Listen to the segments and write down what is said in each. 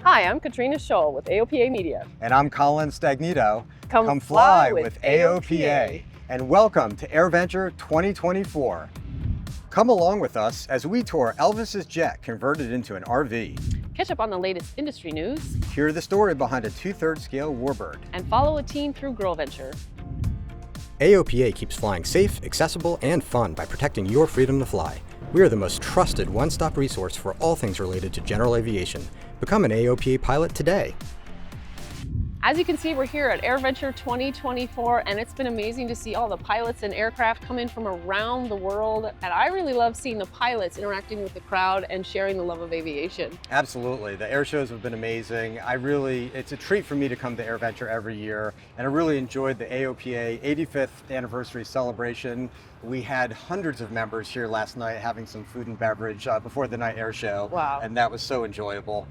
Hi, I'm Katrina Scholl with AOPA Media. And I'm Colin Stagnito. Come fly with AOPA. And welcome to AirVenture 2024. Come along with us as we tour Elvis's Jet converted into an RV. Catch up on the latest industry news. Hear the story behind a 2/3 scale warbird. And follow a team through GirlVenture. AOPA keeps flying safe, accessible, and fun by protecting your freedom to fly. We are the most trusted one-stop resource for all things related to general aviation. Become an AOPA pilot today. As you can see, we're here at AirVenture 2024, and it's been amazing to see all the pilots and aircraft come in from around the world. And I really love seeing the pilots interacting with the crowd and sharing the love of aviation. Absolutely. The air shows have been amazing. It's a treat for me to come to AirVenture every year, and I really enjoyed the AOPA 85th anniversary celebration. We had hundreds of members here last night having some food and beverage before the night air show. Wow. And that was so enjoyable.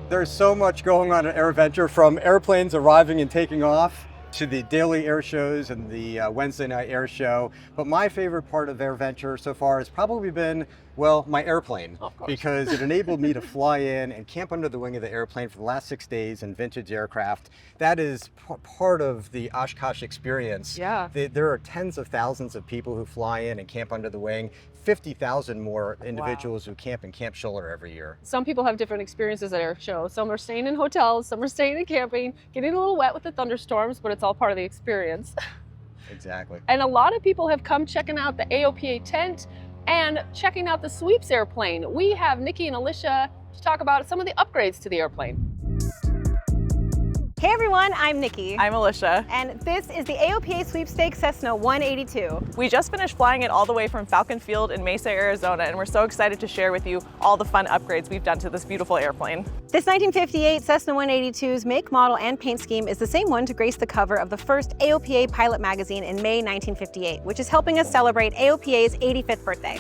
There's so much going on at AirVenture, from airplanes arriving and taking off to the daily air shows and the Wednesday night air show. But my favorite part of AirVenture so far has probably been, well, my airplane, because it enabled me to fly in and camp under the wing of the airplane for the last 6 days in vintage aircraft. That is part of the Oshkosh experience. Yeah. There are tens of thousands of people who fly in and camp under the wing. 50,000 more individuals who camp in Camp Schiller every year. Some people have different experiences at air shows. Some are staying in hotels, some are staying in camping, getting a little wet with the thunderstorms, but it's all part of the experience. Exactly. And a lot of people have come checking out the AOPA tent and checking out the sweeps airplane. We have Nikki and Alicia to talk about some of the upgrades to the airplane. Hey everyone, I'm Nikki. I'm Alicia. And this is the AOPA Sweepstakes Cessna 182. We just finished flying it all the way from Falcon Field in Mesa, Arizona, and we're so excited to share with you all the fun upgrades we've done to this beautiful airplane. This 1958 Cessna 182's make, model, and paint scheme is the same one to grace the cover of the first AOPA Pilot magazine in May 1958, which is helping us celebrate AOPA's 85th birthday.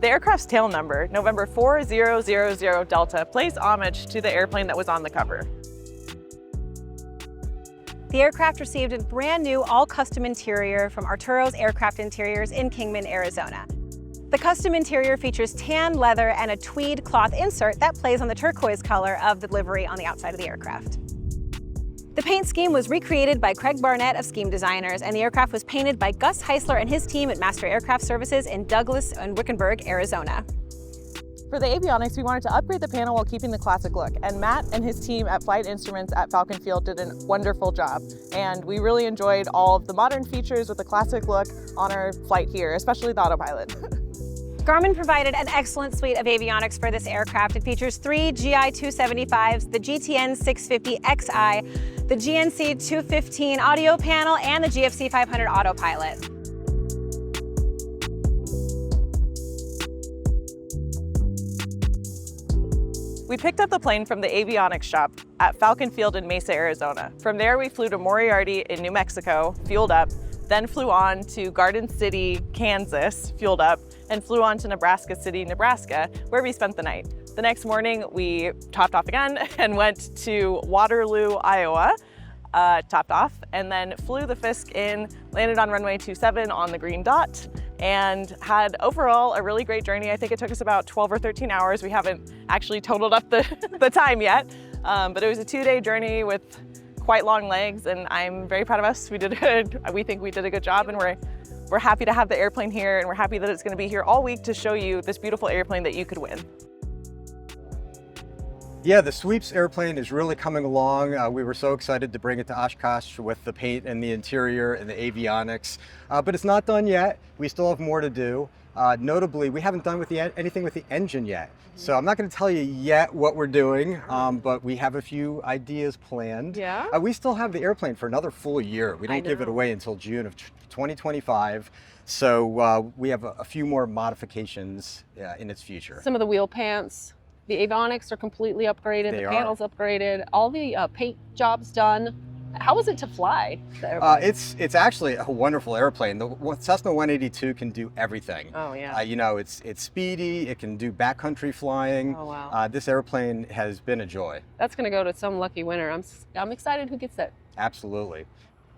The aircraft's tail number, November 4000 Delta, plays homage to the airplane that was on the cover. The aircraft received a brand new all-custom interior from Arturo's Aircraft Interiors in Kingman, Arizona. The custom interior features tan leather and a tweed cloth insert that plays on the turquoise color of the livery on the outside of the aircraft. The paint scheme was recreated by Craig Barnett of Scheme Designers, and the aircraft was painted by Gus Heisler and his team at Master Aircraft Services in Douglas and Wickenburg, Arizona. For the avionics, we wanted to upgrade the panel while keeping the classic look, and Matt and his team at Flight Instruments at Falcon Field did a wonderful job. And we really enjoyed all of the modern features with the classic look on our flight here, especially the autopilot. Garmin provided an excellent suite of avionics for this aircraft. It features 3 GI 275s, the GTN 650XI, the GNC 215 audio panel, and the GFC 500 autopilot. We picked up the plane from the avionics shop at Falcon Field in Mesa, Arizona. From there, we flew to Moriarty in New Mexico, fueled up, then flew on to Garden City, Kansas, fueled up, and flew on to Nebraska City, Nebraska, where we spent the night. The next morning, we topped off again and went to Waterloo, Iowa, topped off, and then flew the Fisk in, landed on runway 27 on the green dot, and had overall a really great journey. I think it took us about 12 or 13 hours. We haven't actually totaled up the time yet, but it was a 2-day journey with quite long legs, and I'm very proud of us. We think we did a good job, and we're happy to have the airplane here, and we're happy that it's gonna be here all week to show you this beautiful airplane that you could win. Yeah, the sweeps airplane is really coming along. We were so excited to bring it to Oshkosh with the paint and the interior and the avionics, but it's not done yet. We still have more to do. Notably, we haven't done anything with the engine yet. So I'm not going to tell you yet what we're doing, but we have a few ideas planned. Yeah? We still have the airplane for another full year. We don't give it away until June of 2025. So we have a few more modifications in its future. Some of the wheel pants, the avionics are completely upgraded, the panel's upgraded, all the paint jobs done. How was it to fly? It's actually a wonderful airplane. The Cessna 182 can do everything. Oh yeah. You know, it's speedy. It can do backcountry flying. Oh wow. This airplane has been a joy. That's going to go to some lucky winner. I'm excited who gets it. Absolutely.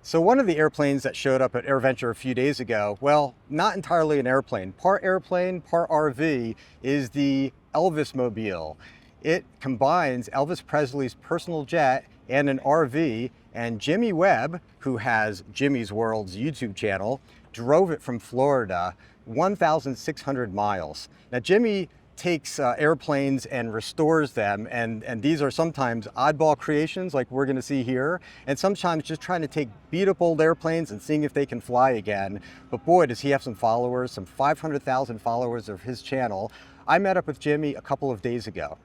So one of the airplanes that showed up at AirVenture a few days ago, well, not entirely an airplane, part RV, is the Elvismobile. It combines Elvis Presley's personal jet and an RV, and Jimmy Webb, who has Jimmy's World's YouTube channel, drove it from Florida 1,600 miles. Now Jimmy takes airplanes and restores them, and these are sometimes oddball creations like we're going to see here, and sometimes just trying to take beat up old airplanes and seeing if they can fly again. But boy, does he have some followers, some 500,000 followers of his channel. I met up with Jimmy a couple of days ago.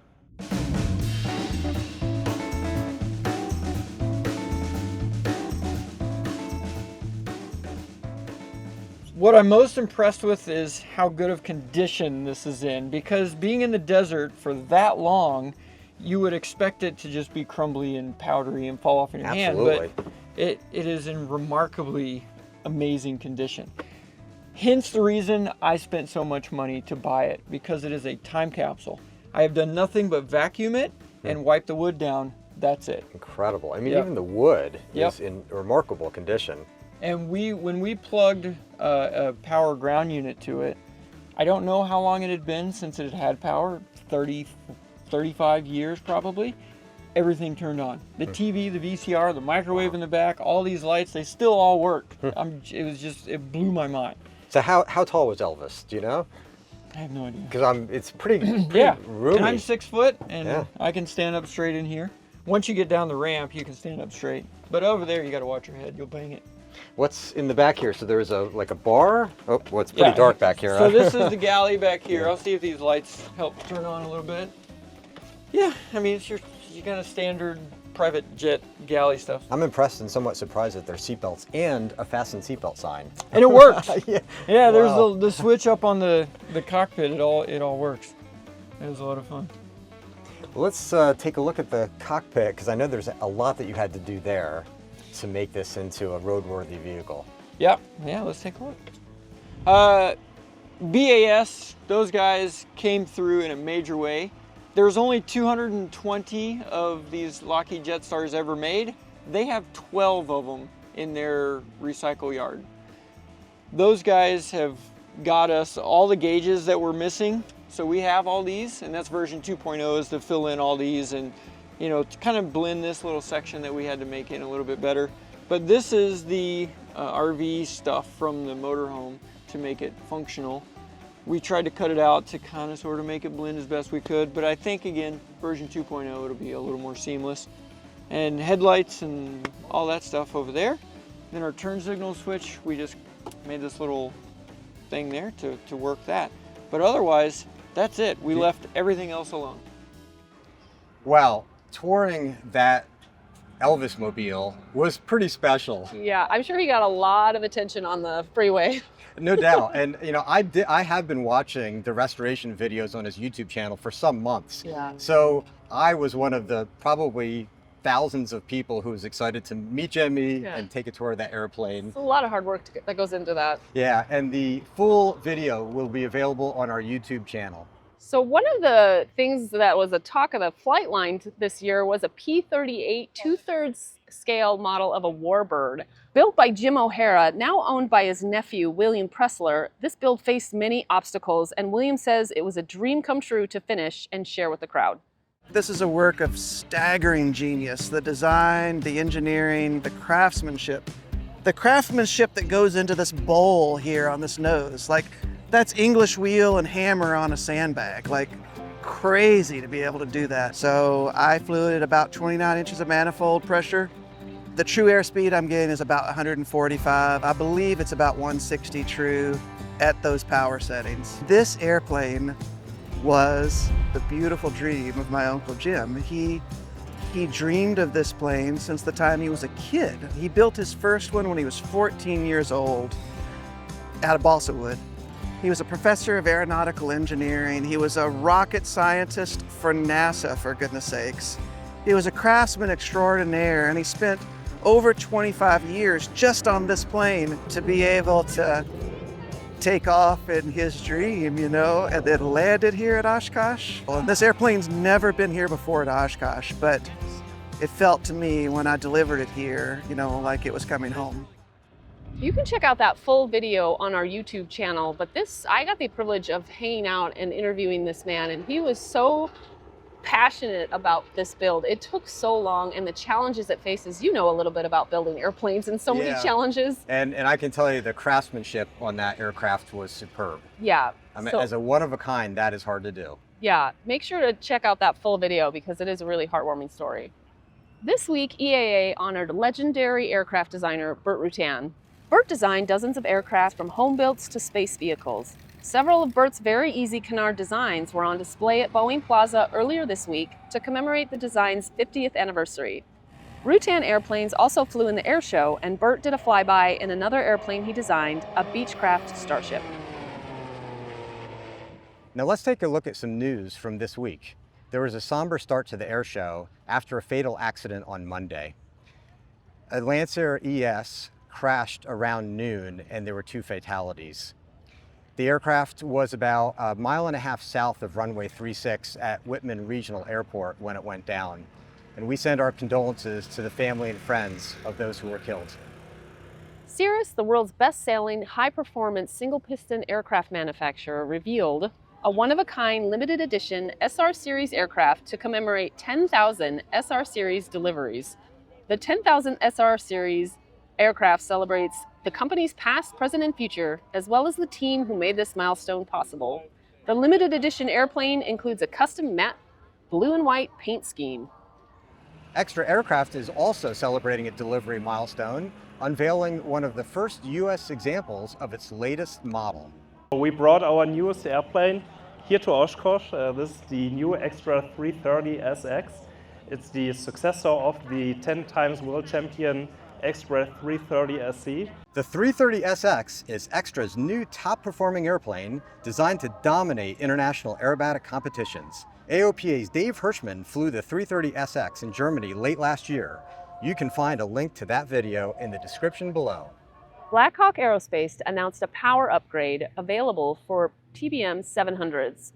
What I'm most impressed with is how good of condition this is in, because being in the desert for that long, you would expect it to just be crumbly and powdery and fall off in your hand, but it is in remarkably amazing condition. Hence the reason I spent so much money to buy it, because it is a time capsule. I have done nothing but vacuum it and wipe the wood down. That's it. Incredible. I mean, even the wood Yep. is in remarkable condition. And when we plugged a power ground unit to it, I don't know how long it had been since it had power, 30, 35 years probably. Everything turned on. The TV, the VCR, the microwave in the back, all these lights, they still all work. It blew my mind. So how tall was Elvis? Do you know? I have no idea. Because it's pretty Yeah, roomy. and I'm 6 foot, and I can stand up straight in here. Once you get down the ramp, you can stand up straight. But over there, you got to watch your head. You'll bang it. What's in the back here? So there's a bar? Oh, well, it's pretty dark back here. So this is the galley back here. I'll see if these lights help turn on a little bit. Yeah, I mean, it's your kind of standard private jet galley stuff. I'm impressed and somewhat surprised that there's seatbelts and a fasten seatbelt sign. And it works. Yeah, there's the switch up on the cockpit. It all works. It was a lot of fun. Let's take a look at the cockpit, because I know there's a lot that you had to do there to make this into a roadworthy vehicle. Yeah, let's take a look. BAS, those guys came through in a major way. There's only 220 of these Lockheed Jetstars ever made. They have 12 of them in their recycle yard. Those guys have got us all the gauges that we're missing. So we have all these, and that's version 2.0 is to fill in all these and to kind of blend this little section that we had to make in a little bit better. But this is the RV stuff from the motorhome to make it functional. We tried to cut it out to kind of sort of make it blend as best we could, but I think again, version 2.0, it'll be a little more seamless. And headlights and all that stuff over there. Then our turn signal switch, we just made this little thing there to work that. But otherwise, that's it. We left everything else alone. Wow, touring that Elvismobile was pretty special. Yeah, I'm sure he got a lot of attention on the freeway. No doubt. And I have been watching the restoration videos on his YouTube channel for some months. Yeah. So I was one of the probably thousands of people who was excited to meet Jimmy and take a tour of that airplane. It's a lot of hard work that goes into that. Yeah, and the full video will be available on our YouTube channel. So one of the things that was a talk of the flight line this year was a P-38 2/3 scale model of a warbird. Built by Jim O'Hara, now owned by his nephew, William Pressler, this build faced many obstacles, and William says it was a dream come true to finish and share with the crowd. This is a work of staggering genius. The design, the engineering, the craftsmanship. The craftsmanship that goes into this bowl here on this nose. Like, that's English wheel and hammer on a sandbag. Like, crazy to be able to do that. So I flew it at about 29 inches of manifold pressure. The true airspeed I'm getting is about 145. I believe it's about 160 true at those power settings. This airplane was the beautiful dream of my Uncle Jim. He dreamed of this plane since the time he was a kid. He built his first one when he was 14 years old out of balsa wood. He was a professor of aeronautical engineering. He was a rocket scientist for NASA, for goodness sakes. He was a craftsman extraordinaire, and he spent over 25 years just on this plane to be able to take off in his dream, and then landed here at Oshkosh. Well, this airplane's never been here before at Oshkosh, but it felt to me when I delivered it here, like it was coming home. You can check out that full video on our YouTube channel, but I got the privilege of hanging out and interviewing this man, and he was so passionate about this build. It took so long, and the challenges it faces, you know a little bit about building airplanes and so many challenges. And I can tell you the craftsmanship on that aircraft was superb. Yeah. I mean, as a one of a kind, that is hard to do. Yeah, make sure to check out that full video because it is a really heartwarming story. This week, EAA honored legendary aircraft designer Burt Rutan. Burt designed dozens of aircraft from home builds to space vehicles. Several of Burt's very easy canard designs were on display at Boeing Plaza earlier this week to commemorate the design's 50th anniversary. Rutan airplanes also flew in the air show, and Burt did a flyby in another airplane he designed, a Beechcraft Starship. Now let's take a look at some news from this week. There was a somber start to the air show after a fatal accident on Monday. A Lancer ES crashed around noon and there were 2 fatalities. The aircraft was about a mile and a half south of runway 36 at Whitman Regional Airport when it went down. And we send our condolences to the family and friends of those who were killed. Cirrus, the world's best-selling, high-performance single-piston aircraft manufacturer, revealed a one-of-a-kind limited edition SR Series aircraft to commemorate 10,000 SR Series deliveries. The 10,000 SR Series aircraft celebrates the company's past, present, and future, as well as the team who made this milestone possible. The limited edition airplane includes a custom matte blue and white paint scheme. Extra Aircraft is also celebrating a delivery milestone, unveiling one of the first US examples of its latest model. We brought our newest airplane here to Oshkosh. This is the new Extra 330 SX. It's the successor of the 10 times world champion Extra 330 SC. The 330 SX is Extra's new top-performing airplane designed to dominate international aerobatic competitions. AOPA's Dave Hirschman flew the 330 SX in Germany late last year. You can find a link to that video in the description below. Blackhawk Aerospace announced a power upgrade available for TBM 700s.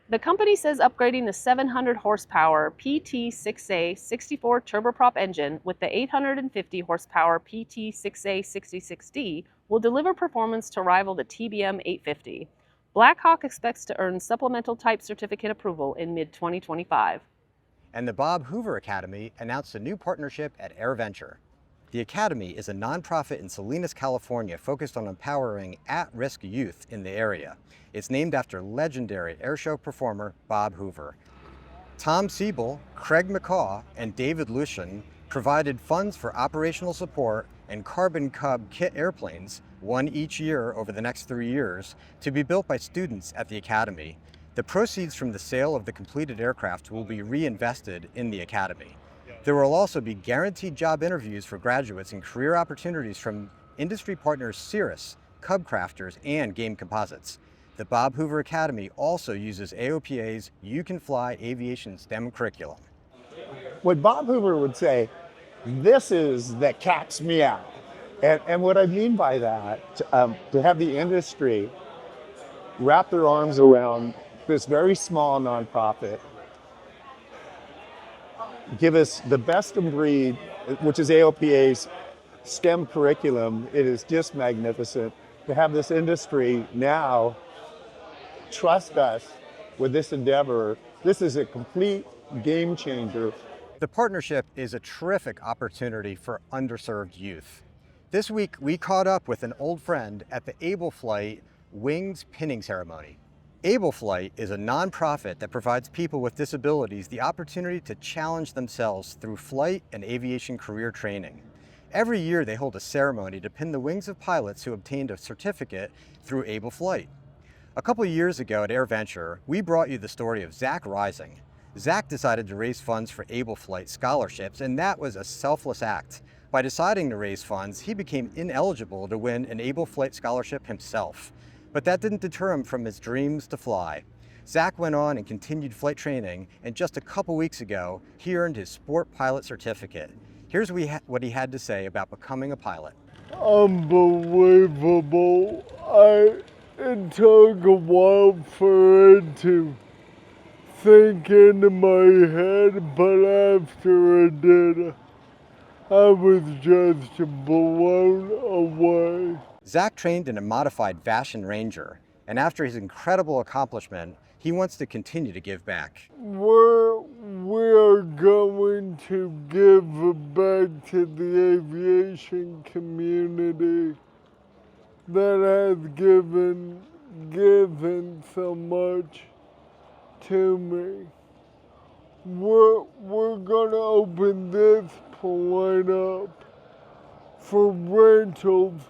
The company says upgrading the 700 horsepower PT6A 64 turboprop engine with the 850 horsepower PT6A 66D will deliver performance to rival the TBM 850. Blackhawk expects to earn supplemental type certificate approval in mid-2025. And the Bob Hoover Academy announced a new partnership at AirVenture. The Academy is a nonprofit in Salinas, California, focused on empowering at-risk youth in the area. It's named after legendary airshow performer Bob Hoover. Tom Siebel, Craig McCaw, and David Lucian provided funds for operational support and Carbon Cub kit airplanes, one each year over the next 3 years, to be built by students at the Academy. The proceeds from the sale of the completed aircraft will be reinvested in the Academy. There will also be guaranteed job interviews for graduates and career opportunities from industry partners Cirrus, Cub Crafters, and Game Composites. The Bob Hoover Academy also uses AOPA's You Can Fly aviation STEM curriculum. What Bob Hoover would say, this is that caps me out. And what I mean by that, to have the industry wrap their arms around this very small nonprofit, give us the best in breed, which is AOPA's STEM curriculum. It is just magnificent to have this industry now trust us with this endeavor. This is a complete game changer. The partnership is a terrific opportunity for underserved youth. This week, we caught up with an old friend at the Able Flight Wings Pinning Ceremony. Able Flight is a nonprofit that provides people with disabilities the opportunity to challenge themselves through flight and aviation career training. Every year, they hold a ceremony to pin the wings of pilots who obtained a certificate through Able Flight. A couple of years ago at AirVenture, we brought you the story of Zach Rising. Zach decided to raise funds for Able Flight scholarships, and that was a selfless act. By deciding to raise funds, he became ineligible to win an Able Flight scholarship himself. But that didn't deter him from his dreams to fly. Zach went on and continued flight training, and just a couple weeks ago, he earned his sport pilot certificate. Here's what he had to say about becoming a pilot. Unbelievable. It took a while for it to sink into my head, but after it did, I was just blown away. Zach trained in a modified Vashon Ranger, and after his incredible accomplishment, he he wants to continue to give back. We are going to give back to the aviation community that has given so much to me. We're gonna open this plane up for rentals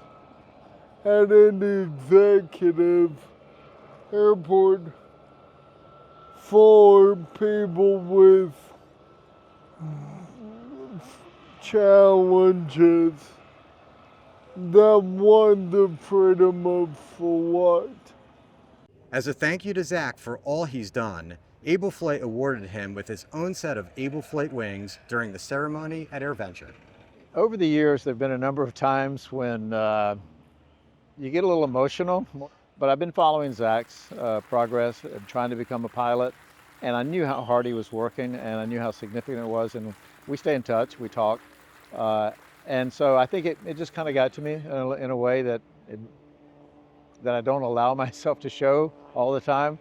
at an executive airport for people with challenges that want the freedom of flight. As a thank you to Zach for all he's done, Able Flight awarded him with his own set of Able Flight wings during the ceremony at AirVenture. Over the years, there have been a number of times when you get a little emotional, but I've been following Zach's progress and trying to become a pilot, and I knew how hard he was working, and I knew how significant it was, and we stay in touch, we talk, and so I think it just kind of got to me in a way that I don't allow myself to show all the time.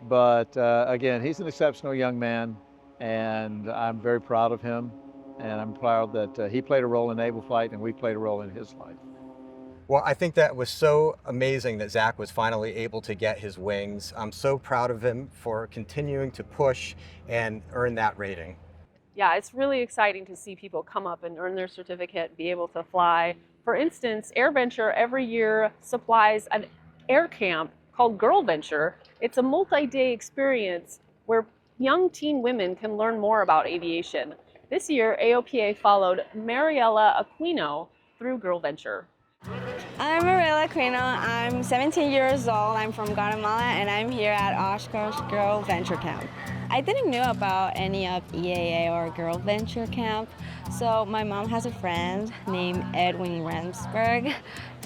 But again, he's an exceptional young man, and I'm very proud of him, and I'm proud that he played a role in Able Flight and we played a role in his life. Well, I think that was so amazing that Zach was finally able to get his wings. I'm so proud of him for continuing to push and earn that rating. Yeah, it's really exciting to see people come up and earn their certificate, be able to fly. For instance, AirVenture every year supplies an air camp called GirlVenture. It's a multi-day experience where young teen women can learn more about aviation. This year, AOPA followed Mariela Aquino through GirlVenture. I'm Mariela Aquino. I'm 17 years old. I'm from Guatemala, and I'm here at Oshkosh GirlVenture Camp. I didn't know about any of EAA or GirlVenture Camp, so my mom has a friend named Edwin Ramsberg.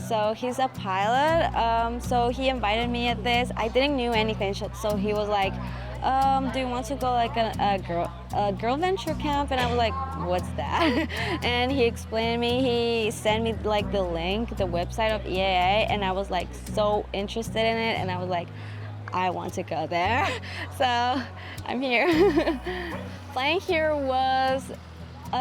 So he's a pilot, so he invited me at this. I didn't know anything, so he was like, do you want to go like a GirlVenture camp? And I was like, what's that? And he explained to me, he sent me like the link, the website of EAA, and I was like so interested in it, and I was like, I want to go there. So I'm here. Flying here was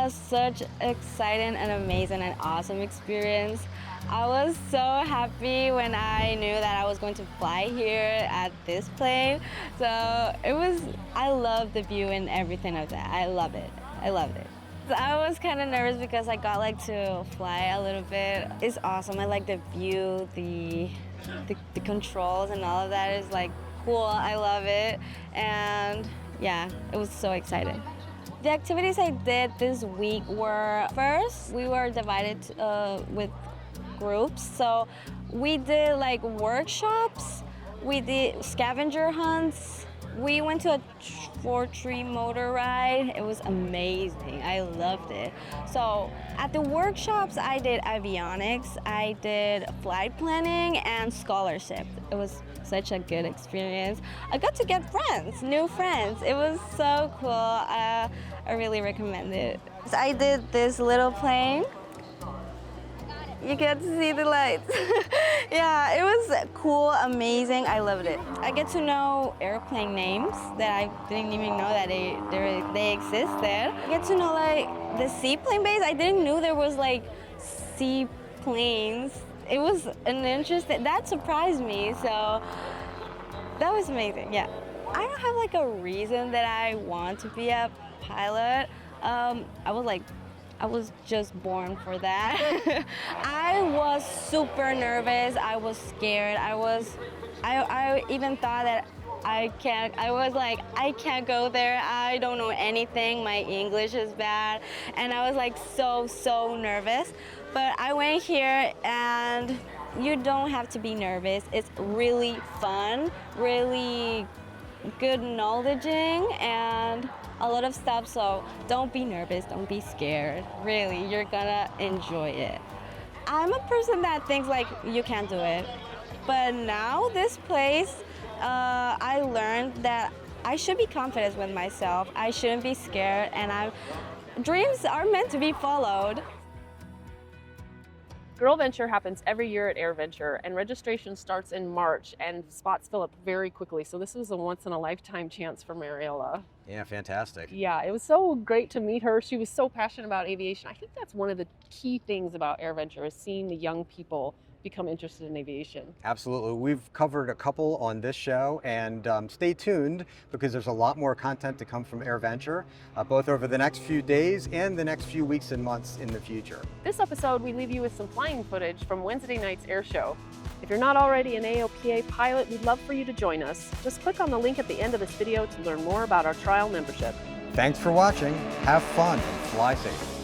such exciting and amazing and awesome experience. I was so happy when I knew that I was going to fly here at this plane. So I love the view and everything of that. I love it. I loved it. So I was kind of nervous because I got like to fly a little bit. It's awesome. I like the view, the controls and all of that is like cool. I love it. And yeah, it was so exciting. The activities I did this week were, first, we were divided with groups. So we did like workshops, we did scavenger hunts, we went to a 4-tree motor ride. It was amazing. I loved it. So at the workshops, I did avionics, I did flight planning and scholarship. It was such a good experience. I got to get friends, new friends. It was so cool. I really recommend it. I did this little plane. You get to see the lights. Yeah, it was cool, amazing. I loved it. I get to know airplane names that I didn't even know that they existed. I get to know like the seaplane base. I didn't know there was like seaplanes. It was an interesting, that surprised me. So that was amazing, yeah. I don't have like a reason that I want to be a pilot. I was just born for that. I was super nervous. I was scared. I even thought that I can't go there. I don't know anything. My English is bad. And I was like so nervous. But I went here and you don't have to be nervous. It's really fun, really good knowledging, and a lot of stuff, so don't be nervous, don't be scared. Really, you're gonna enjoy it. I'm a person that thinks like you can't do it, but now this place, I learned that I should be confident with myself. I shouldn't be scared, and dreams are meant to be followed. GirlVenture happens every year at AirVenture, and registration starts in March, and spots fill up very quickly. So this was a once-in-a-lifetime chance for Mariola. Yeah, fantastic. Yeah, it was so great to meet her. She was so passionate about aviation. I think that's one of the key things about AirVenture is seeing the young people become interested in aviation. Absolutely. We've covered a couple on this show, and stay tuned because there's a lot more content to come from AirVenture, both over the next few days and the next few weeks and months in the future. This episode, we leave you with some flying footage from Wednesday night's air show. If you're not already an AOPA pilot, we'd love for you to join us. Just click on the link at the end of this video to learn more about our trial membership. Thanks for watching. Have fun and fly safe.